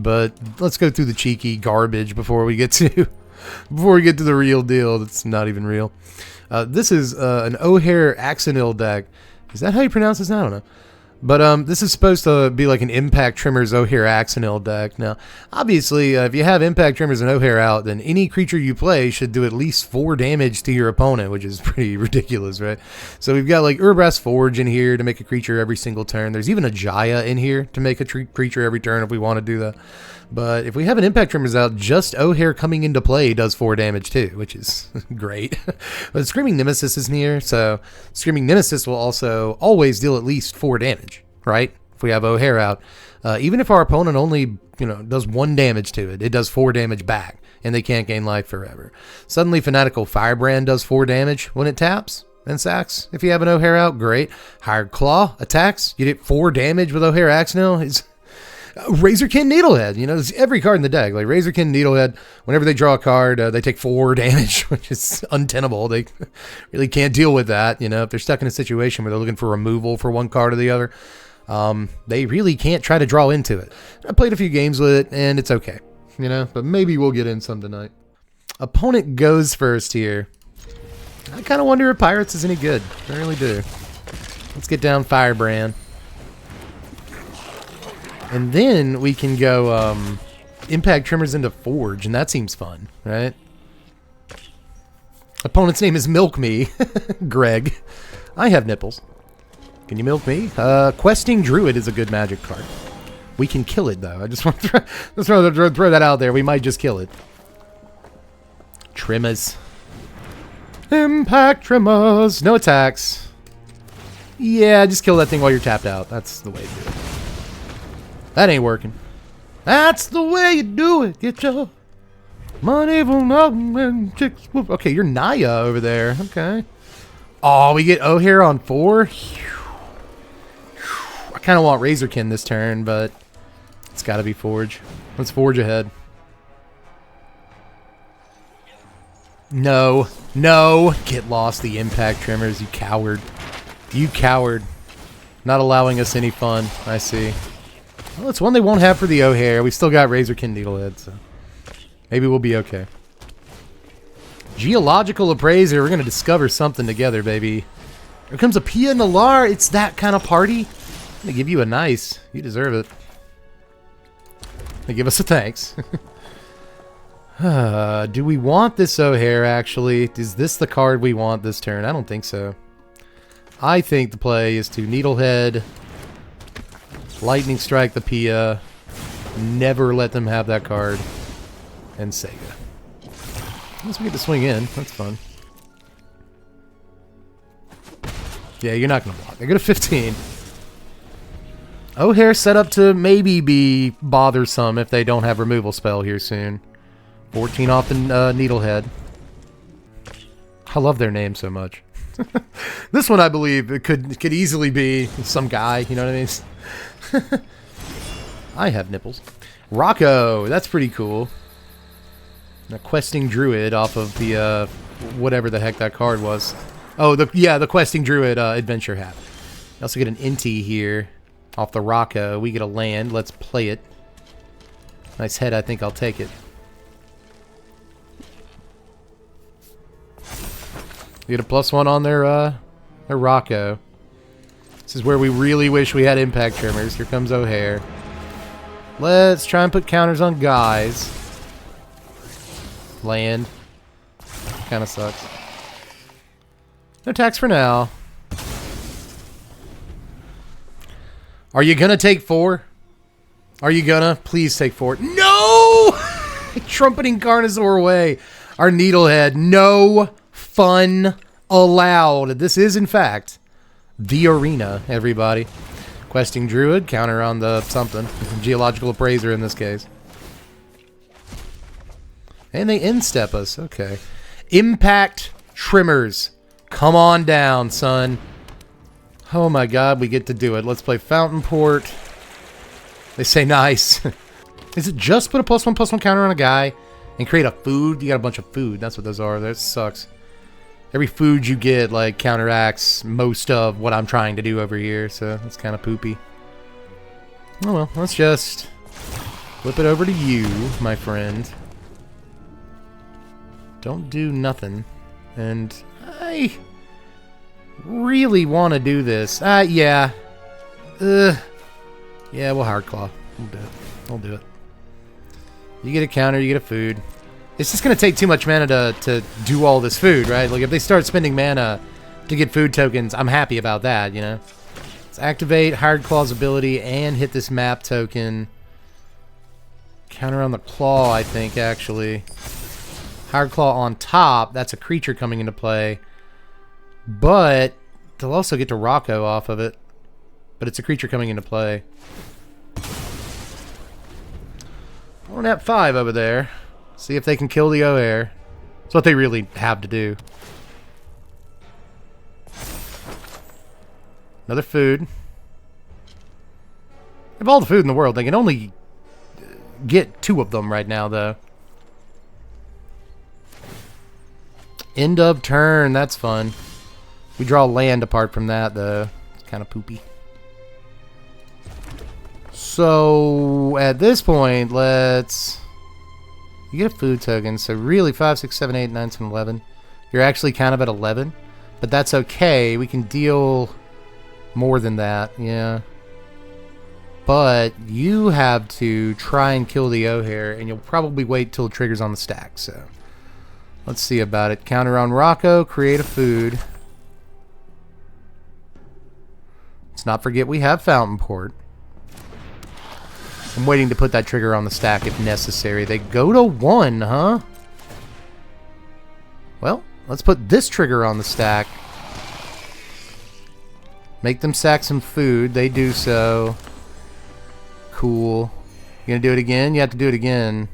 but let's go through the cheeky garbage before we get to the real deal. That's not even real. This is an Ojer Axonil deck. Is that how you pronounce this? I don't know. But this is supposed to be like an Impact Tremors Ojer Axonil deck. Now, obviously, if you have Impact Tremors and Ojer out, then any creature you play should do at least 4 damage to your opponent, which is pretty ridiculous, right? So we've got like Urbrass Forge in here to make a creature every single turn. There's even a Jaya in here to make a creature every turn if we want to do that. But if we have an Impact Tremors out, just Ojer coming into play does 4 damage too, which is great. But Screaming Nemesis is in here, so Screaming Nemesis will also always deal at least 4 damage, right? If we have Ojer out. Even if our opponent only, does 1 damage to it, it does 4 damage back, and they can't gain life forever. Suddenly Fanatical Firebrand does 4 damage when it taps and sacks. If you have an Ojer out, great. Hired Claw attacks, you get 4 damage with Ojer Axonil. It's Razorkin Needlehead, every card in the deck. Like Razorkin Needlehead, whenever they draw a card, they take 4 damage, which is untenable. They really can't deal with that. If they're stuck in a situation where they're looking for removal for one card or the other, they really can't try to draw into it. I played a few games with it, and it's okay, but maybe we'll get in some tonight. Opponent goes first here. I kind of wonder if Pirates is any good. I really do. Let's get down Firebrand. And then we can go Impact Tremors into Forge, and that seems fun, right? Opponent's name is MilkMe. Greg. I have nipples. Can you milk me? Questing Druid is a good Magic card. We can kill it, though. I just want to throw that out there. We might just kill it. Tremors. Impact Tremors. No attacks. Yeah, just kill that thing while you're tapped out. That's the way to do it. That ain't working. That's the way you do it. Get your money from and chicks. Okay, you're Naya over there. Okay. Oh, we get Ojer on 4. I kind of want Razorkin this turn, but it's got to be Forge. Let's Forge ahead. No. No. Get lost, the Impact Tremors, you coward. You coward. Not allowing us any fun. I see. Well, it's one they won't have for the Ojer. We still got Razorkin Needlehead, so maybe we'll be okay. Geological Appraiser. We're going to discover something together, baby. Here comes a Pia Nalar. It's that kind of party. I'm going to give you a nice. You deserve it. They give us a thanks. Do we want this Ojer, actually? Is this the card we want this turn? I don't think so. I think the play is to Needlehead, Lightning Strike the Pia, never let them have that card, and Sega. Unless we get to swing in, that's fun. Yeah, you're not going to block. I get a 15. Ojer set up to maybe be bothersome if they don't have removal spell here soon. 14 off the Needlehead. I love their name so much. This one, I believe, it could easily be some guy, you know what I mean? I have nipples. Rocco, that's pretty cool. A Questing Druid off of the, whatever the heck that card was. Oh, the Questing Druid Adventure Hat. We also get an Inti here off the Rocco. We get a land. Let's play it. Nice head, I think I'll take it. We get a +1 on their Rocco. This is where we really wish we had Impact Tremors. Here comes Ojer. Let's try and put counters on guys. Land. Kind of sucks. No tax for now. Are you gonna take 4? Are you gonna? Please take 4. No! Trumpeting Carnosaur away. Our Needlehead. No fun allowed. This is, in fact, the arena, everybody. Questing Druid, counter on the something. Geological Appraiser in this case. And they instep us. Okay. Impact Tremors. Come on down, son. Oh my god, we get to do it. Let's play Fountain Port. They say nice. Is it just put a +1/+1 counter on a guy and create a food? You got a bunch of food. That's what those are. That sucks. Every food you get, like, counteracts most of what I'm trying to do over here, so that's kind of poopy. Oh well, let's just Flip it over to you, my friend. Don't do nothing. And I really want to do this. Yeah. Yeah, we'll hard claw. We'll do it. We'll do it. You get a counter, you get a food. It's just going to take too much mana to do all this food, right? Like, if they start spending mana to get food tokens, I'm happy about that, you know? Let's activate Hard Claw's ability and hit this map token. Counter on the claw, I think, actually. Hard Claw on top, that's a creature coming into play. But they'll also get to Rocco off of it. But it's a creature coming into play. We're at 5 over there. See if they can kill the Ojer. That's what they really have to do. Another food. They have all the food in the world. They can only get 2 of them right now, though. End of turn. That's fun. We draw land apart from that, though. It's kind of poopy. So, at this point, let's... You get a food token, so really 5, 6, 7, 8, 9, 10, 11. You're actually kind of at 11, but that's okay. We can deal more than that, yeah. But you have to try and kill the Ojer, and you'll probably wait till it triggers on the stack, so... Let's see about it. Counter on Rocco, create a food. Let's not forget we have Fountain Port. I'm waiting to put that trigger on the stack if necessary. They go to 1, huh? Well, let's put this trigger on the stack. Make them sack some food. They do so. Cool. You gonna do it again? You have to do it again.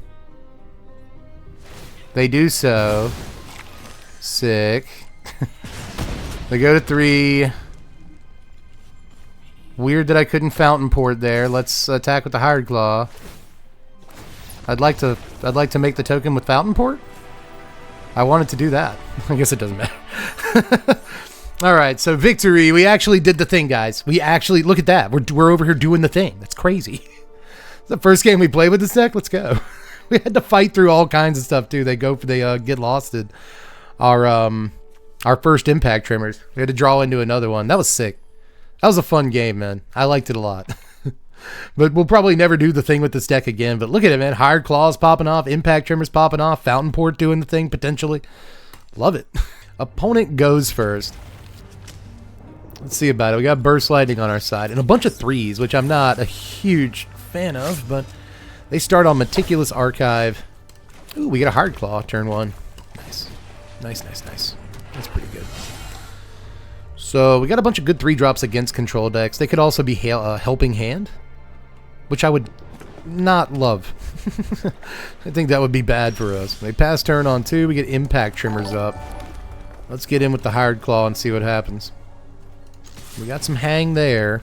They do so. Sick. They go to 3. Weird that I couldn't Fountain Port there. Let's attack with the Hard Claw. I'd like to make the token with Fountain Port. I wanted to do that. I guess it doesn't matter. All right, so victory. We actually did the thing, guys. We actually look at that. We're over here doing the thing. That's crazy. It's the first game we played with this deck. Let's go. We had to fight through all kinds of stuff too. They get lost in our first impact Tremors. We had to draw into another one. That was sick. That was a fun game, man. I liked it a lot. But we'll probably never do the thing with this deck again. But look at it, man. Hard Claws popping off. Impact Tremors popping off. Fountain Port doing the thing, potentially. Love it. Opponent goes first. Let's see about it. We got Burst Lightning on our side. And a bunch of 3s, which I'm not a huge fan of. But they start on Meticulous Archive. Ooh, we get a Hard Claw turn 1. Nice. Nice, nice, nice. That's pretty good. So we got a bunch of good 3-drops against control decks. They could also be Helping Hand, which I would not love. I think that would be bad for us. They pass turn on 2. We get Impact Tremors up. Let's get in with the Hard Claw and see what happens. We got some hang there.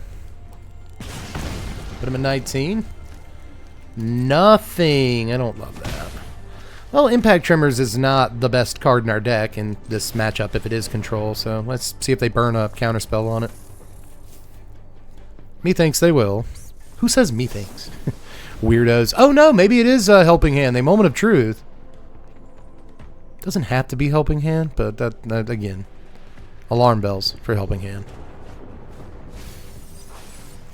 Put him at 19. Nothing. I don't love that. Well, Impact Tremors is not the best card in our deck in this matchup if it is control, so let's see if they burn a counterspell on it. Methinks they will. Who says methinks? Weirdos. Oh no, maybe it is a Helping Hand. The Moment of Truth. Doesn't have to be Helping Hand, but that again. Alarm bells for Helping Hand.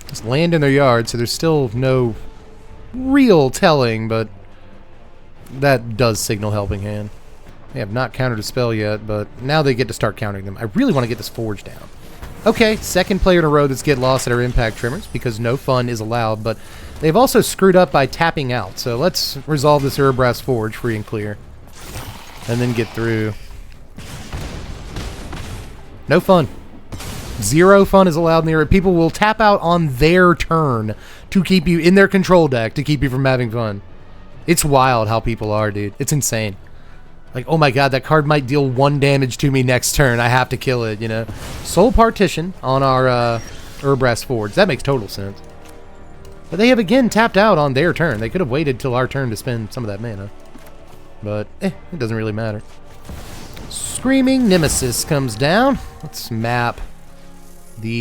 Just land in their yard, so there's still no real telling, but that does signal Helping Hand. They have not countered a spell yet, but now they get to start countering them. I really want to get this Forge down. Okay, second player in a row that's get lost at our Impact Tremors because no fun is allowed, but they've also screwed up by tapping out. So let's resolve this Urbrass Forge free and clear. And then get through. No fun. 0 fun is allowed in the area. People will tap out on their turn to keep you in their control deck to keep you from having fun. It's wild how people are, dude. It's insane. Like, oh my god, that card might deal 1 damage to me next turn. I have to kill it, you know. Soul Partition on our Urbrass Forge. That makes total sense. But they have again tapped out on their turn. They could have waited till our turn to spend some of that mana. But, it doesn't really matter. Screaming Nemesis comes down. Let's map the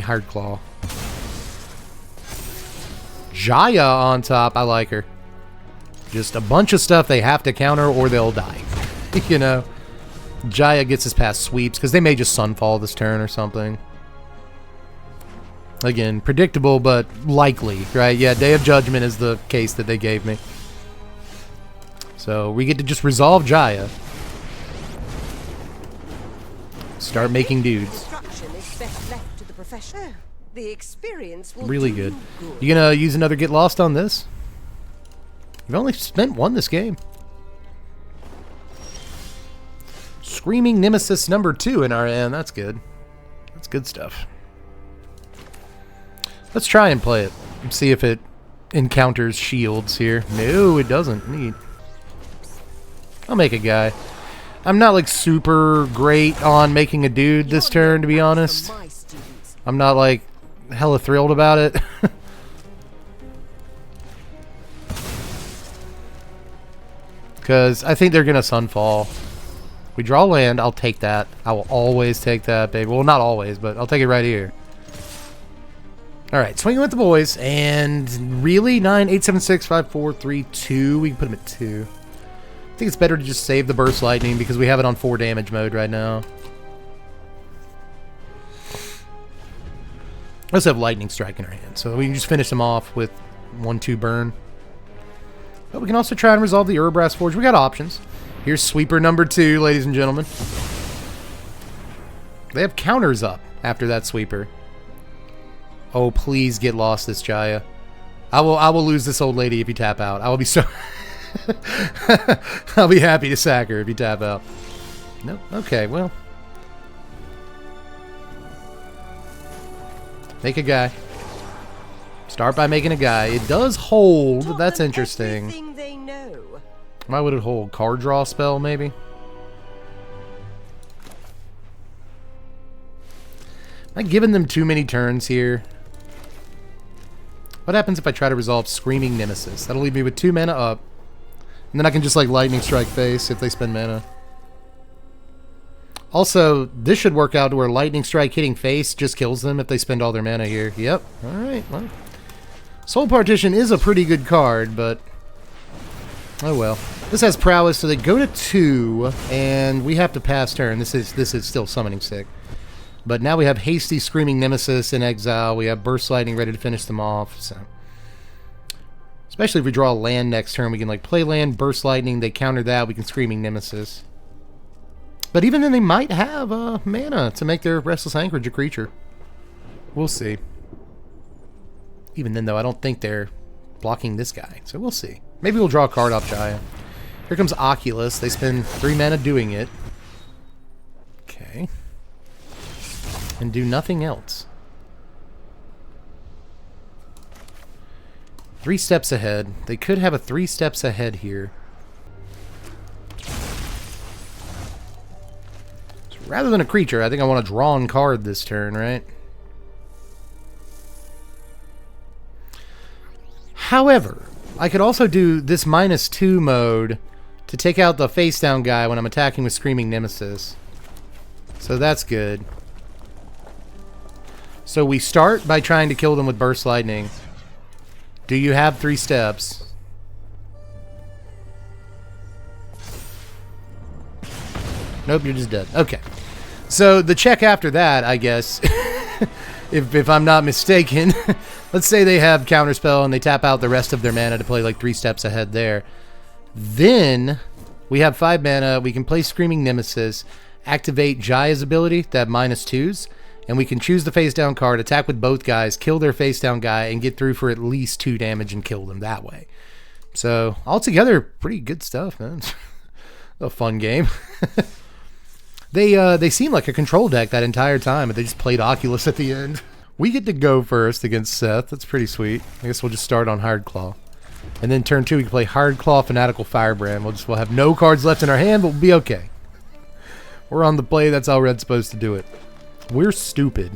Hard Claw. Jaya on top. I like her. Just a bunch of stuff they have to counter or they'll die. You know? Jaya gets us past sweeps because they may just Sunfall this turn or something. Again, predictable but likely, right? Yeah, Day of Judgment is the case that they gave me. So we get to just resolve Jaya. Start making dudes. The experience will really good. You gonna use another Get Lost on this? You've only spent one this game. Screaming Nemesis number 2 in our end. That's good. That's good stuff. Let's try and play it. And see if it encounters shields here. No, it doesn't. Neat. I'll make a guy. I'm not like super great on making a dude this turn, to be honest. I'm not like hella thrilled about it. Because I think they're going to Sunfall. We draw land, I'll take that. I will always take that, baby. Well, not always, but I'll take it right here. Alright, swinging with the boys. And really? 9, 8, 7, 6, 5, 4, 3, 2. We can put them at 2. I think it's better to just save the Burst Lightning because we have it on 4 damage mode right now. We also have Lightning Strike in our hand, so we can just finish them off with 1-2 burn. But we can also try and resolve the Urbrass Forge. We got options. Here's Sweeper number 2, ladies and gentlemen. They have counters up after that Sweeper. Oh, please get lost, this Jaya. I will lose this old lady if you tap out. I will be so... I'll be happy to sack her if you tap out. Nope. Okay, well... Make a guy. Start by making a guy. It does hold. That's interesting. Why would it hold? Card draw spell, maybe? Am I giving them too many turns here? What happens if I try to resolve Screaming Nemesis? That'll leave me with 2 mana up. And then I can just like Lightning Strike face if they spend mana. Also, this should work out to where Lightning Strike hitting face just kills them if they spend all their mana here. Yep. Alright, well. Soul Partition is a pretty good card, but... oh well. This has Prowess, so they go to 2, and we have to pass turn. This is still Summoning Sick. But now we have Hasty Screaming Nemesis in exile. We have Burst Lightning ready to finish them off, so... especially if we draw a land next turn, we can like play land, Burst Lightning, they counter that, we can Screaming Nemesis. But even then, they might have mana to make their Restless Anchorage a creature. We'll see. Even then, though, I don't think they're blocking this guy. So we'll see. Maybe we'll draw a card off Jaya. Here comes Oculus. They spend 3 mana doing it. Okay. And do nothing else. 3 steps ahead. They could have a 3 steps ahead here. Rather than a creature, I think I want a drawn card this turn, right? However, I could also do this -2 mode to take out the face down guy when I'm attacking with Screaming Nemesis. So that's good. So we start by trying to kill them with Burst Lightning. Do you have 3 steps? Nope, you're just dead. Okay. So the check after that, I guess, if I'm not mistaken, let's say they have Counterspell and they tap out the rest of their mana to play like 3 steps ahead there. Then we have 5 mana. We can play Screaming Nemesis, activate Jaya's ability, that -2s, and we can choose the face down card, attack with both guys, kill their face down guy, and get through for at least 2 damage and kill them that way. So altogether, pretty good stuff, man. A fun game. They seem like a control deck that entire time, but they just played Oculus at the end. We get to go first against Seth. That's pretty sweet. I guess we'll just start on Hard Claw. And then turn 2, we can play Hard Claw, Fanatical Firebrand. We'll have no cards left in our hand, but we'll be okay. We're on the play. That's how Red's supposed to do it. We're stupid.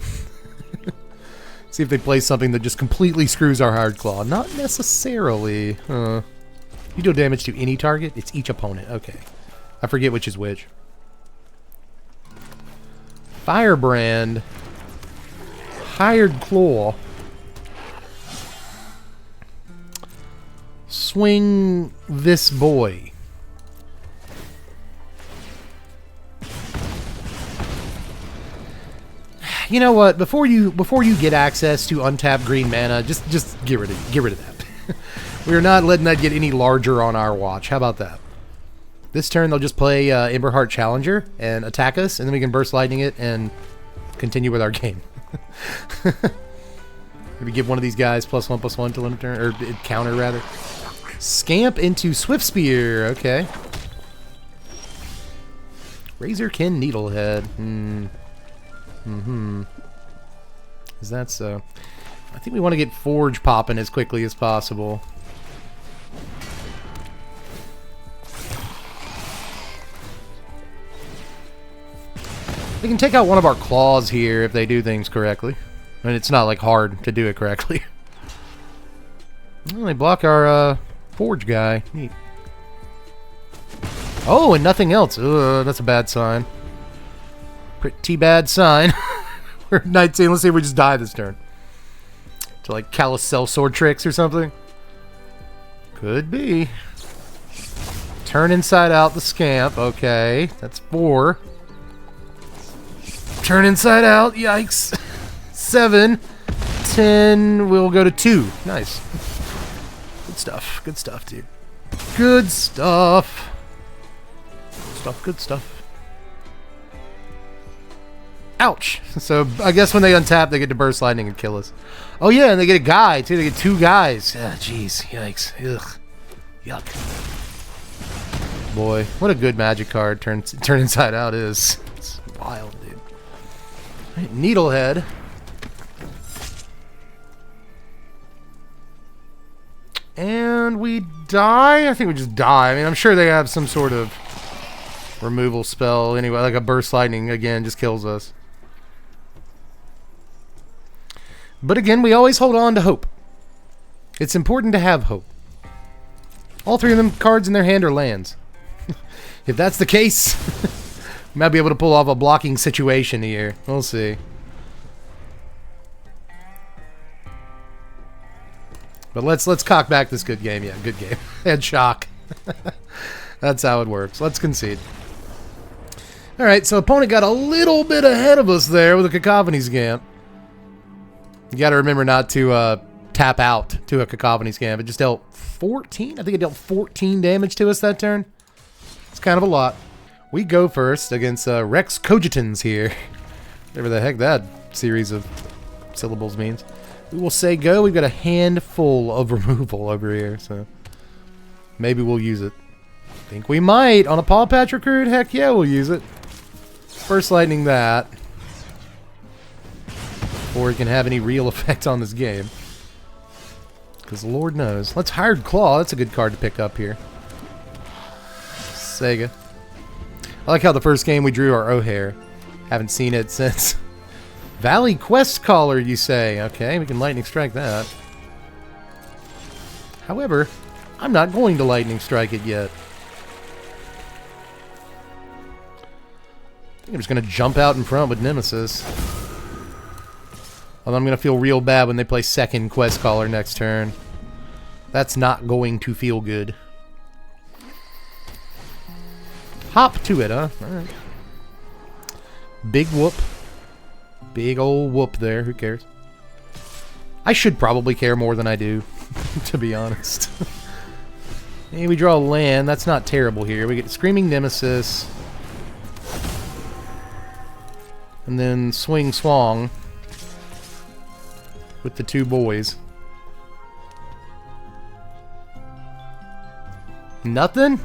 See if they play something that just completely screws our Hard Claw. Not necessarily. You deal damage to any target? It's each opponent. Okay. I forget which is which. Firebrand. Hired Claw. swing this boy. You know what? Before you get access to untapped green mana, just get rid of that. We are not letting that get any larger on our watch. How about that? This turn they'll just play Emberheart Challenger and attack us, and then we can burst lightning it and continue with our game. Maybe give one of these guys +1/+1 to limit turn, or counter rather. Scamp into Swift Spear. Okay. Razorkin Needlehead. Is that so? I think we want to get Forge popping as quickly as possible. They can take out one of our claws here if they do things correctly. I mean, it's not like hard to do it correctly. Well, they block our Forge guy. Neat. Oh, and nothing else. Ugh, that's a bad sign. Pretty bad sign. We're at 19. Let's see if we just die this turn. To like Calicel sword tricks or something. Could be. Turn inside out the scamp. Okay, that's 4. Turn inside out. Yikes. 7. 10. We'll go to 2. Nice. Good stuff. Good stuff, dude. Good stuff. Good stuff. Ouch. So I guess when they untap, they get to burst lightning and kill us. Oh yeah, and they get a guy too. They get 2 guys. Ah, jeez. Yikes. Ugh. Yuck. Boy, what a good magic card turn inside out is. It's wild, dude. Right, Needlehead. And we die? I think we just die. I mean, I'm sure they have some sort of removal spell anyway, like a burst lightning again just kills us. But again, we always hold on to hope. It's important to have hope. All 3 of them cards in their hand are lands. If that's the case, we might be able to pull off a blocking situation here. We'll see. But let's cock back this good game. Yeah, good game. And shock. That's how it works. Let's concede. Alright, so opponent got a little bit ahead of us there with a Cacophony Scamp. You gotta remember not to tap out to a Cacophony Scamp. It just dealt 14? I think it dealt 14 damage to us that turn. It's kind of a lot. We go first against Rex Cogitans here. Whatever the heck that series of syllables means. We will say go. We've got a handful of removal over here, so maybe we'll use it. Think we might. On a Paw Patch Recruit? Heck yeah, we'll use it. First lightning that. Before it can have any real effect on this game. Because Lord knows. Let's Hired Claw. That's a good card to pick up here. Sega. I like how the first game we drew our Ojer. Haven't seen it since. Valley Quest Caller, you say? Okay, we can Lightning Strike that. However, I'm not going to Lightning Strike it yet. I think I'm just going to jump out in front with Nemesis. Although I'm going to feel real bad when they play second Quest Caller next turn. That's not going to feel good. Hop to it, huh? Alright. Big whoop. Big old whoop there. Who cares? I should probably care more than I do, to be honest. Hey, we draw a land. That's not terrible here. We get Screaming Nemesis. And then Swing Swong. With the 2 boys. Nothing?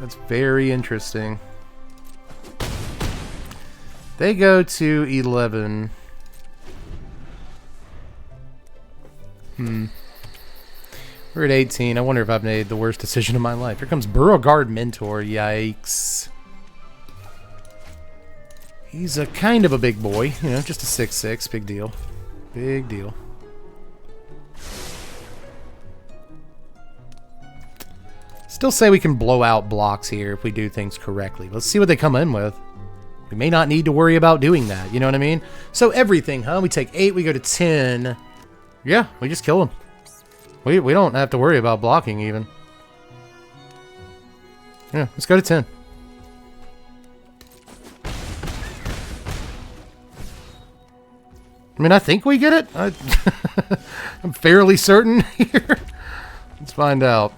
That's very interesting. They go to 11. We're at 18. I wonder if I've made the worst decision of my life. Here comes Beauregard Mentor. Yikes. He's a kind of a big boy. You know, just a 6/6. Big deal. Big deal. Still say we can blow out blocks here if we do things correctly. Let's see what they come in with. We may not need to worry about doing that. You know what I mean? So everything, huh? We take 8. We go to 10. Yeah, we just kill them. We don't have to worry about blocking even. Yeah, let's go to 10. I mean, I think we get it. I'm fairly certain here. Let's find out.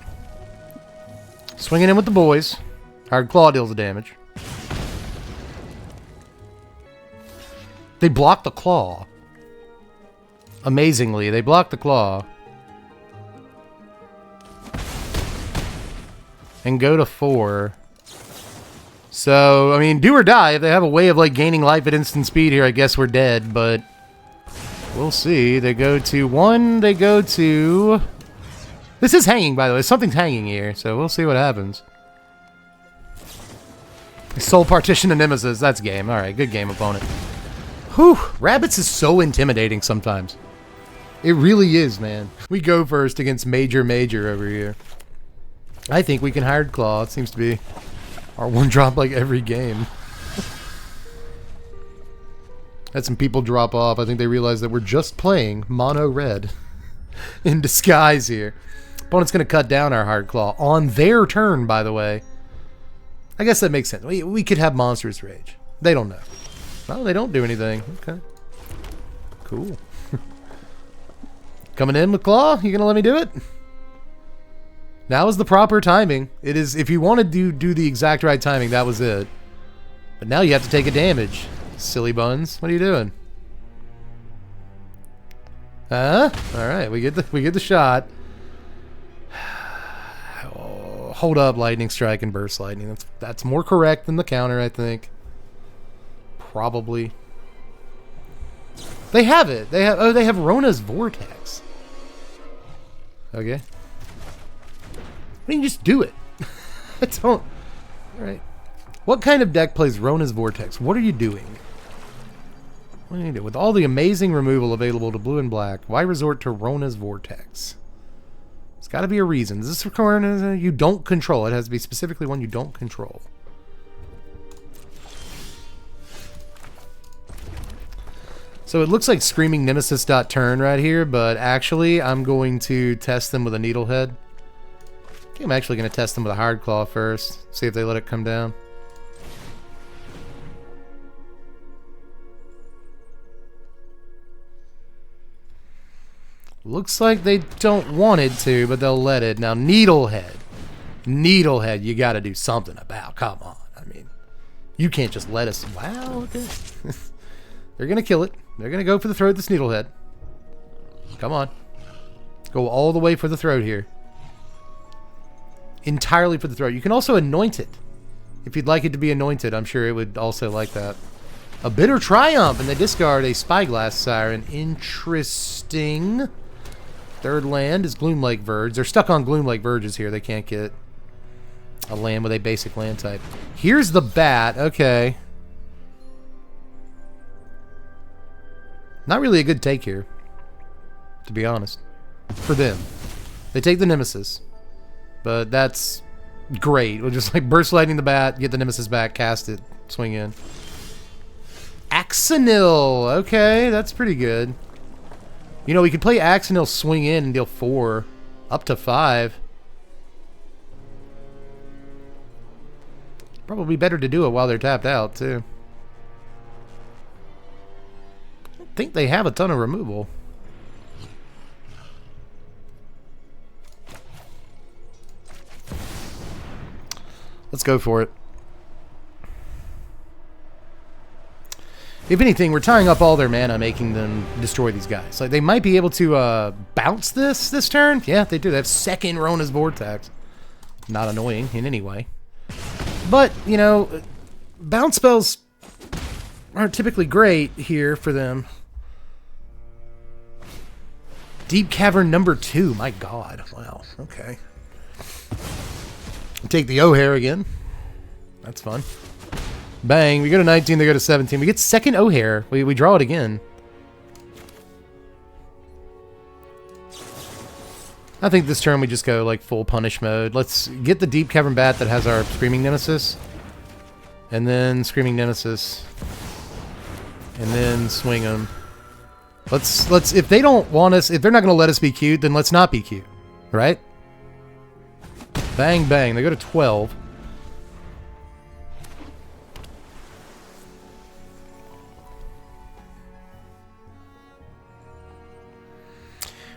Swinging in with the boys. Hard Claw deals the damage. They block the claw. Amazingly, they block the claw. And go to 4. So, I mean, do or die. If they have a way of, like, gaining life at instant speed here, I guess we're dead, but we'll see. They go to 1. They go to... This is hanging, by the way. Something's hanging here, so we'll see what happens. Soul Partition to Nemesis. That's game. Alright, good game, opponent. Whew. Rabbits is so intimidating sometimes. It really is, man. We go first against Major over here. I think we can Hard Claw. It seems to be our one drop like every game. Had some people drop off. I think they realized that we're just playing mono red in disguise here. Opponent's going to cut down our Hard Claw on their turn, by the way. I guess that makes sense. We could have Monstrous Rage. They don't know. No, they don't do anything. Okay. Cool. Coming in with Claw? You going to let me do it? Now is the proper timing. It is, if you wanted to do the exact right timing, that was it. But now you have to take a damage. Silly buns. What are you doing? Huh? Alright, we get the shot. Oh, hold up, Lightning Strike and Burst Lightning. That's more correct than the counter, I think. Probably. They have it. They have Rona's Vortex. Okay. I mean, just do it. I don't... Alright. What kind of deck plays Rona's Vortex? What are you doing? What do you do? With all the amazing removal available to blue and black, why resort to Rona's Vortex? There's got to be a reason. Is this a corner you don't control? It has to be specifically one you don't control. So it looks like Screaming Nemesis .turn right here, but actually I'm going to test them with a Needlehead. I think I'm actually going to test them with a Hard Claw first. See if they let it come down. Looks like they don't want it to, but they'll let it. Now, Needlehead. Needlehead, you got to do something about. Come on. I mean, you can't just let us... Wow, okay. They're going to kill it. They're going to go for the throat, this Needlehead. Come on. Go all the way for the throat here. Entirely for the throat. You can also anoint it. If you'd like it to be anointed, I'm sure it would also like that. A Bitter Triumph, and they discard a Spyglass Siren. Interesting. Third land is Gloomlake Verge. They're stuck on Gloomlake Verges here. They can't get a land with a basic land type. Here's the bat. Okay. Not really a good take here, to be honest. For them. They take the Nemesis. But that's great. We'll just like Burst Lightning the bat, get the Nemesis back, cast it, swing in. Axonil. Okay, that's pretty good. You know, we could play Axonil, swing in, and deal 4. Up to 5. Probably better to do it while they're tapped out, too. I don't think they have a ton of removal. Let's go for it. If anything, we're tying up all their mana, making them destroy these guys. Like, they might be able to bounce this turn. Yeah, they do. They have second Rona's Vortex. Not annoying in any way. But, you know, bounce spells aren't typically great here for them. Deep Cavern number 2. My God. Wow. Okay. Take the Ojer again. That's fun. Bang. We go to 19, they go to 17. We get second Ojer. We draw it again. I think this turn we just go like full punish mode. Let's get the Deep Cavern Bat that has our Screaming Nemesis. And then Screaming Nemesis. And then swing them. Let's if they don't want us, if they're not going to let us be cute, then let's not be cute. Right? Bang, bang. They go to 12.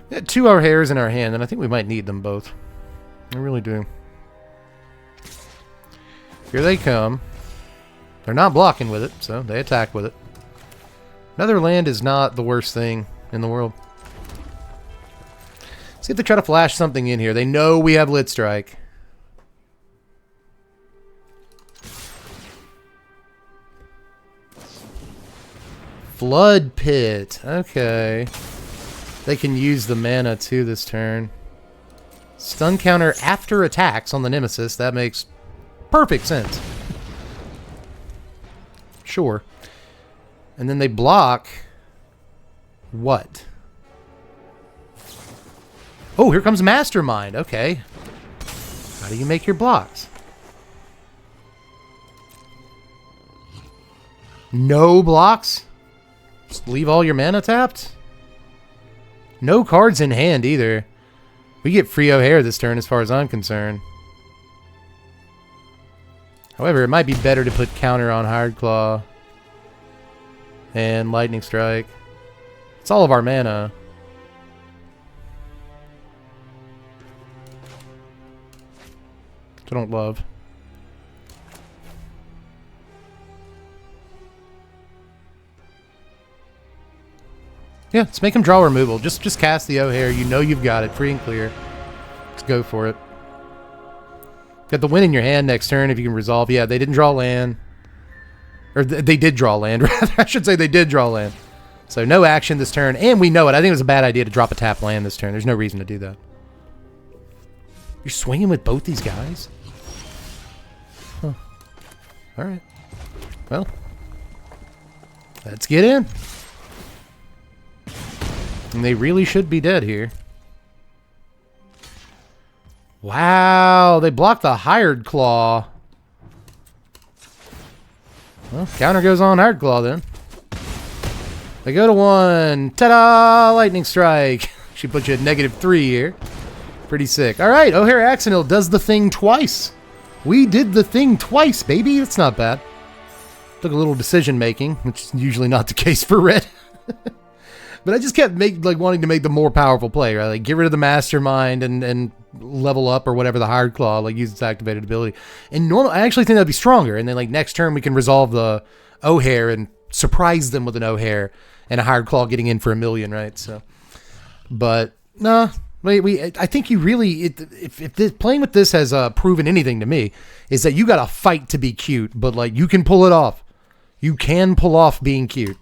We got 2 Ojers in our hand, and I think we might need them both. I really do. Here they come. They're not blocking with it, so they attack with it. Another land is not the worst thing in the world. See if they try to flash something in here. They know we have Lit Strike. Flood Pit. Okay. They can use the mana too this turn. Stun counter after attacks on the Nemesis. That makes perfect sense. Sure. And then they block... what? Oh, here comes Mastermind. Okay. How do you make your blocks? No blocks? Just leave all your mana tapped? No cards in hand either. We get free Ojer this turn as far as I'm concerned. However, it might be better to put counter on Hard Claw and Lightning Strike. It's all of our mana. Which I don't love. Yeah, let's make him draw removal. Just cast the Ojer. You know you've got it. Free and clear. Let's go for it. Got the win in your hand next turn if you can resolve. Yeah, they didn't draw land. Or they did draw land, rather. I should say they did draw land. So no action this turn. And we know it. I think it was a bad idea to drop a tap land this turn. There's no reason to do that. You're swinging with both these guys? Huh. Alright. Well. Let's get in. And they really should be dead here. Wow, they blocked the Hired Claw. Well, counter goes on Hired Claw then. They go to 1. Ta-da! Lightning Strike. She put you at -3 here. Pretty sick. Alright, Ojer Axonil does the thing twice. We did the thing twice, baby. That's not bad. Took a little decision making, which is usually not the case for red. But I just kept wanting to make the more powerful play, right? Like get rid of the Mastermind and level up or whatever the Hired Claw, like use its activated ability. And normally, I actually think that'd be stronger. And then like next turn we can resolve the Ojer and surprise them with an Ojer and a Hired Claw getting in for 1 million, right? So, but no, I think you really if playing with this has proven anything to me, is that you got to fight to be cute, but like you can pull it off. You can pull off being cute.